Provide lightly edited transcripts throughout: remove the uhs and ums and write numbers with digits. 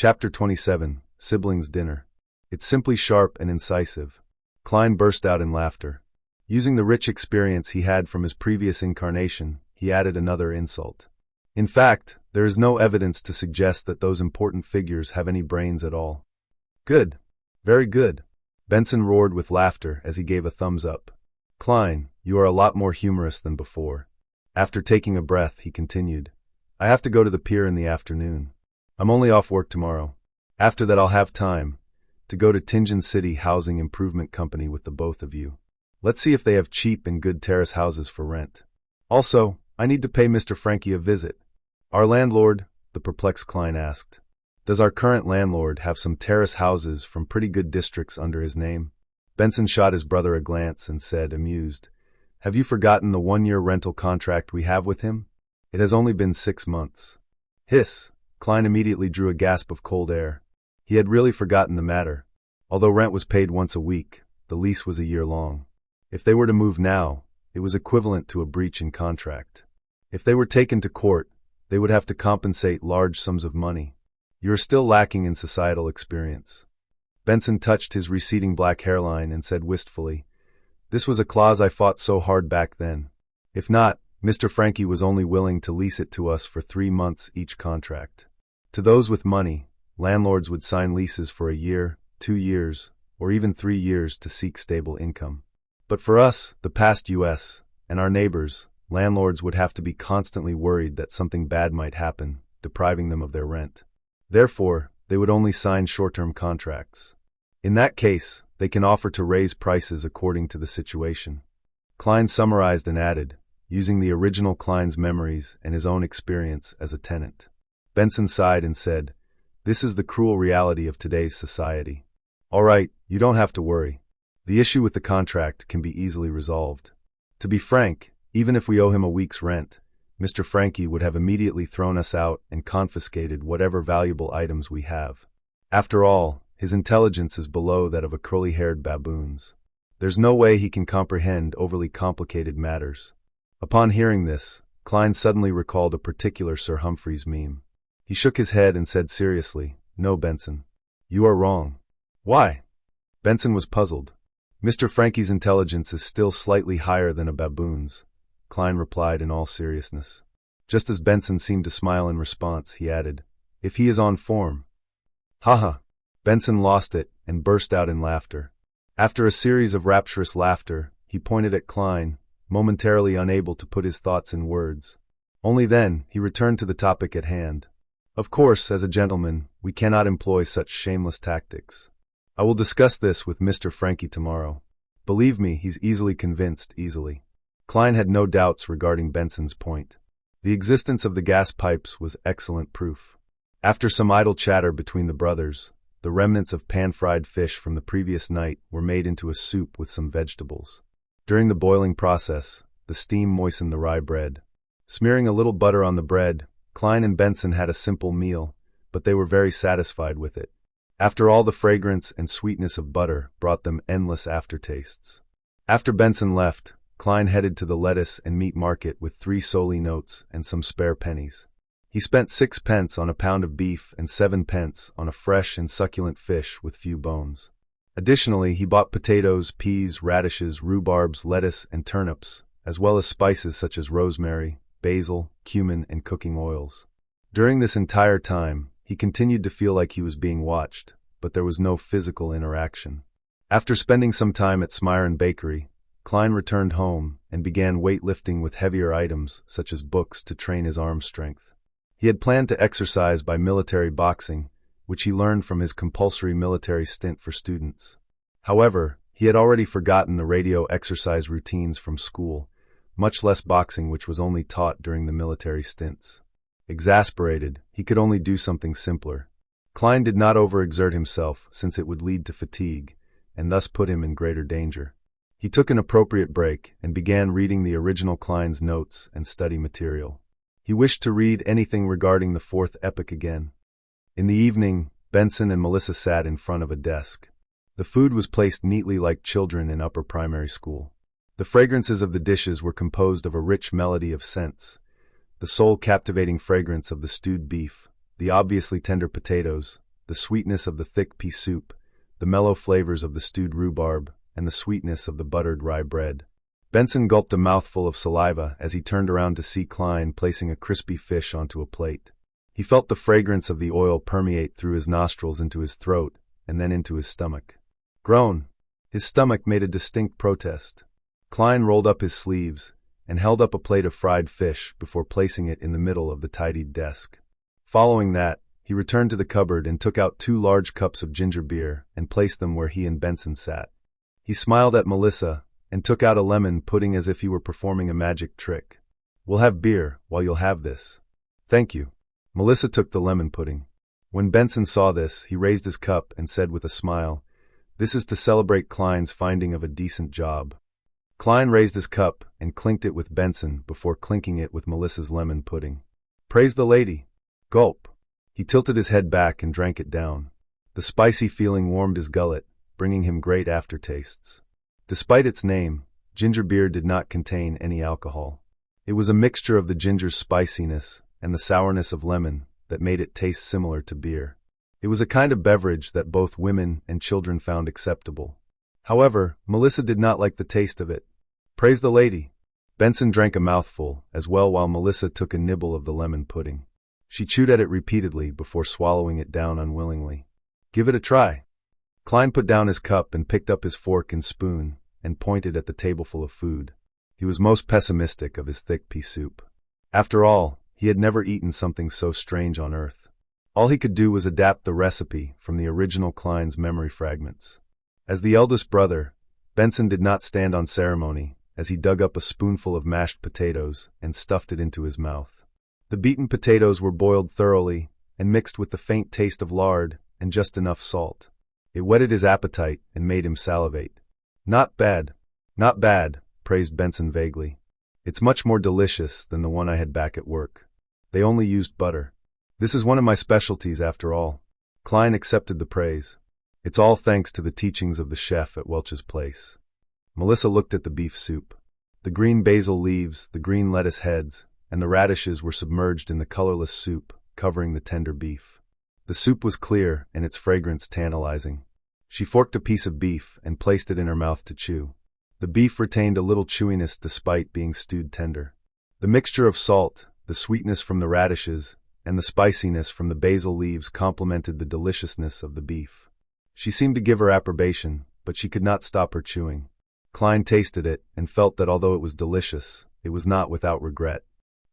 Chapter 27, Siblings Dinner. It's simply sharp and incisive. Klein burst out in laughter. Using the rich experience he had from his previous incarnation, he added another insult. In fact, there is no evidence to suggest that those important figures have any brains at all. Good. Very good. Benson roared with laughter as he gave a thumbs up. Klein, you are a lot more humorous than before. After taking a breath, he continued. I have to go to the pier in the afternoon. I'm only off work tomorrow. After that I'll have time to go to Tingen City Housing Improvement Company with the both of you. Let's see if they have cheap and good terrace houses for rent. Also, I need to pay Mr. Frankie a visit. Our landlord, the perplexed Klein asked. Does our current landlord have some terrace houses from pretty good districts under his name? Benson shot his brother a glance and said, amused, Have you forgotten the 1-year rental contract we have with him? It has only been 6 months. Hiss! Klein immediately drew a gasp of cold air. He had really forgotten the matter. Although rent was paid once a week, the lease was a year long. If they were to move now, it was equivalent to a breach in contract. If they were taken to court, they would have to compensate large sums of money. You are still lacking in societal experience. Benson touched his receding black hairline and said wistfully, This was a clause I fought so hard back then. If not, Mr. Frankie was only willing to lease it to us for 3 months each contract. To those with money, landlords would sign leases for a year, 2 years, or even 3 years to seek stable income. But for us, the past U.S., and our neighbors, landlords would have to be constantly worried that something bad might happen, depriving them of their rent. Therefore, they would only sign short-term contracts. In that case, they can offer to raise prices according to the situation. Klein summarized and added, using the original Klein's memories and his own experience as a tenant. Benson sighed and said, This is the cruel reality of today's society. All right, you don't have to worry. The issue with the contract can be easily resolved. To be frank, even if we owe him a week's rent, Mr. Frankie would have immediately thrown us out and confiscated whatever valuable items we have. After all, his intelligence is below that of a curly-haired baboon's. There's no way he can comprehend overly complicated matters. Upon hearing this, Klein suddenly recalled a particular Sir Humphrey's meme. He shook his head and said seriously, No, Benson. You are wrong. Why? Benson was puzzled. Mr. Frankie's intelligence is still slightly higher than a baboon's, Klein replied in all seriousness. Just as Benson seemed to smile in response, he added, If he is on form. Haha. Benson lost it and burst out in laughter. After a series of rapturous laughter, he pointed at Klein, momentarily unable to put his thoughts in words. Only then, he returned to the topic at hand. Of course, as a gentleman, we cannot employ such shameless tactics. I will discuss this with Mr. Frankie tomorrow. Believe me, he's easily convinced, easily. Klein had no doubts regarding Benson's point. The existence of the gas pipes was excellent proof. After some idle chatter between the brothers, the remnants of pan-fried fish from the previous night were made into a soup with some vegetables. During the boiling process, the steam moistened the rye bread. Smearing a little butter on the bread, Klein and Benson had a simple meal, but they were very satisfied with it. After all, the fragrance and sweetness of butter brought them endless aftertastes. After Benson left, Klein headed to the lettuce and meat market with 3 solely notes and some spare pennies. He spent 6 pence on a pound of beef and 7 pence on a fresh and succulent fish with few bones. Additionally, he bought potatoes, peas, radishes, rhubarbs, lettuce, and turnips, as well as spices such as rosemary, basil, cumin, and cooking oils. During this entire time, he continued to feel like he was being watched, but there was no physical interaction. After spending some time at Smyron Bakery, Klein returned home and began weightlifting with heavier items such as books to train his arm strength. He had planned to exercise by military boxing, which he learned from his compulsory military stint for students. However, he had already forgotten the radio exercise routines from school, much less boxing, which was only taught during the military stints. Exasperated, he could only do something simpler. Klein did not overexert himself since it would lead to fatigue, and thus put him in greater danger. He took an appropriate break and began reading the original Klein's notes and study material. He wished to read anything regarding the fourth epoch again. In the evening, Benson and Melissa sat in front of a desk. The food was placed neatly like children in upper primary school. The fragrances of the dishes were composed of a rich melody of scents, the soul-captivating fragrance of the stewed beef, the obviously tender potatoes, the sweetness of the thick pea soup, the mellow flavors of the stewed rhubarb, and the sweetness of the buttered rye bread. Benson gulped a mouthful of saliva as he turned around to see Klein placing a crispy fish onto a plate. He felt the fragrance of the oil permeate through his nostrils into his throat, and then into his stomach. Groan! His stomach made a distinct protest. Klein rolled up his sleeves and held up a plate of fried fish before placing it in the middle of the tidied desk. Following that, he returned to the cupboard and took out 2 large cups of ginger beer and placed them where he and Benson sat. He smiled at Melissa and took out a lemon pudding as if he were performing a magic trick. "We'll have beer while you'll have this." "Thank you." Melissa took the lemon pudding. When Benson saw this, he raised his cup and said with a smile, "This is to celebrate Klein's finding of a decent job." Klein raised his cup and clinked it with Benson before clinking it with Melissa's lemon pudding. "Praise the lady." Gulp. He tilted his head back and drank it down. The spicy feeling warmed his gullet, bringing him great aftertastes. Despite its name, ginger beer did not contain any alcohol. It was a mixture of the ginger's spiciness and the sourness of lemon that made it taste similar to beer. It was a kind of beverage that both women and children found acceptable. However, Melissa did not like the taste of it. "Praise the lady." Benson drank a mouthful as well while Melissa took a nibble of the lemon pudding. She chewed at it repeatedly before swallowing it down unwillingly. "Give it a try." Klein put down his cup and picked up his fork and spoon and pointed at the tableful of food. He was most pessimistic of his thick pea soup. After all, he had never eaten something so strange on Earth. All he could do was adapt the recipe from the original Klein's memory fragments. As the eldest brother, Benson did not stand on ceremony as he dug up a spoonful of mashed potatoes and stuffed it into his mouth. The beaten potatoes were boiled thoroughly and mixed with the faint taste of lard and just enough salt. It whetted his appetite and made him salivate. "Not bad. Not bad," praised Benson vaguely. "It's much more delicious than the one I had back at work. They only used butter. This is one of my specialties after all." Klein accepted the praise. "It's all thanks to the teachings of the chef at Welch's place." Melissa looked at the beef soup. The green basil leaves, the green lettuce heads, and the radishes were submerged in the colorless soup, covering the tender beef. The soup was clear and its fragrance tantalizing. She forked a piece of beef and placed it in her mouth to chew. The beef retained a little chewiness despite being stewed tender. The mixture of salt, the sweetness from the radishes, and the spiciness from the basil leaves complemented the deliciousness of the beef. She seemed to give her approbation, but she could not stop her chewing. Klein tasted it and felt that although it was delicious, it was not without regret.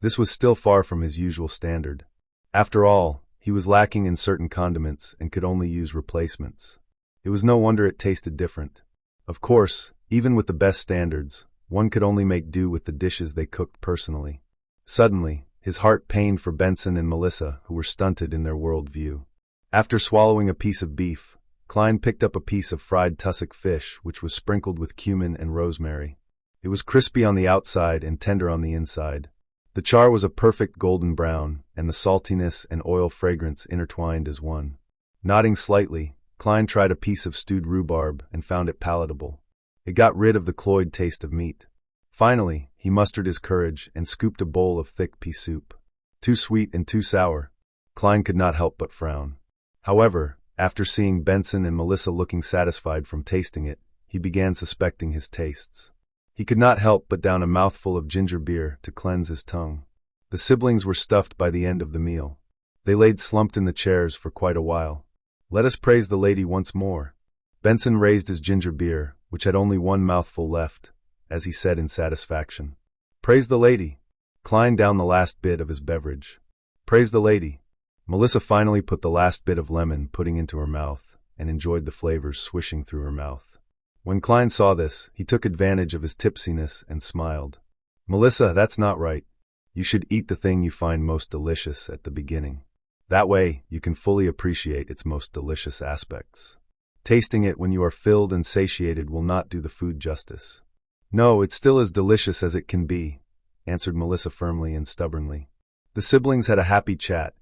This was still far from his usual standard. After all, he was lacking in certain condiments and could only use replacements. It was no wonder it tasted different. Of course, even with the best standards, one could only make do with the dishes they cooked personally. Suddenly, his heart pained for Benson and Melissa, who were stunted in their world view. After swallowing a piece of beef, Klein picked up a piece of fried tussock fish which was sprinkled with cumin and rosemary. It was crispy on the outside and tender on the inside. The char was a perfect golden brown, and the saltiness and oil fragrance intertwined as one. Nodding slightly, Klein tried a piece of stewed rhubarb and found it palatable. It got rid of the cloyed taste of meat. Finally, he mustered his courage and scooped a bowl of thick pea soup. Too sweet and too sour. Klein could not help but frown. However, after seeing Benson and Melissa looking satisfied from tasting it, he began suspecting his tastes. He could not help but down a mouthful of ginger beer to cleanse his tongue. The siblings were stuffed by the end of the meal. They laid slumped in the chairs for quite a while. "Let us praise the lady once more." Benson raised his ginger beer, which had only one mouthful left, as he said in satisfaction. "Praise the lady." Klein downed the last bit of his beverage. "Praise the lady." Melissa finally put the last bit of lemon pudding into her mouth and enjoyed the flavors swishing through her mouth. When Klein saw this, he took advantage of his tipsiness and smiled. "Melissa, that's not right. You should eat the thing you find most delicious at the beginning. That way, you can fully appreciate its most delicious aspects. Tasting it when you are filled and satiated will not do the food justice." "No, it's still as delicious as it can be," answered Melissa firmly and stubbornly. The siblings had a happy chat,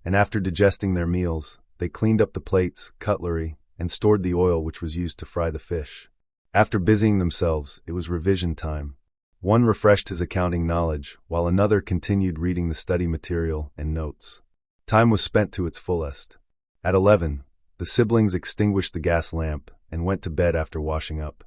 and after digesting their meals, they cleaned up the plates, cutlery, and stored the oil which was used to fry the fish. After busying themselves, it was revision time. One refreshed his accounting knowledge, while another continued reading the study material and notes. Time was spent to its fullest. At 11, The siblings extinguished the gas lamp and went to bed after washing up.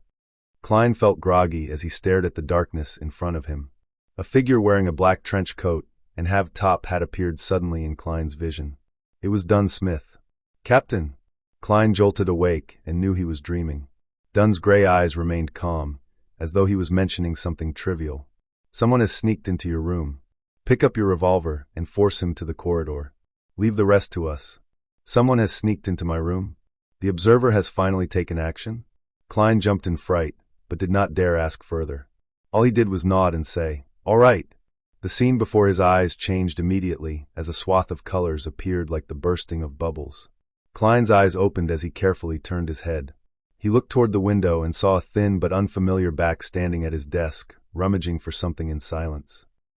Klein felt groggy as he stared at the darkness in front of him. A figure wearing a black trench coat and halved-top hat appeared suddenly in Klein's vision. It was Dunn Smith. "Captain!" Klein jolted awake and knew he was dreaming. Dunn's gray eyes remained calm, as though he was mentioning something trivial. "Someone has sneaked into your room. Pick up your revolver and force him to the corridor. Leave the rest to us." "Someone has sneaked into my room? The observer has finally taken action?" Klein jumped in fright, but did not dare ask further. All he did was nod and say, "All right." The scene before his eyes changed immediately as a swath of colors appeared like the bursting of bubbles. Klein's eyes opened as he carefully turned his head. He looked toward the window and saw a thin but unfamiliar back standing at his desk, rummaging for something in silence.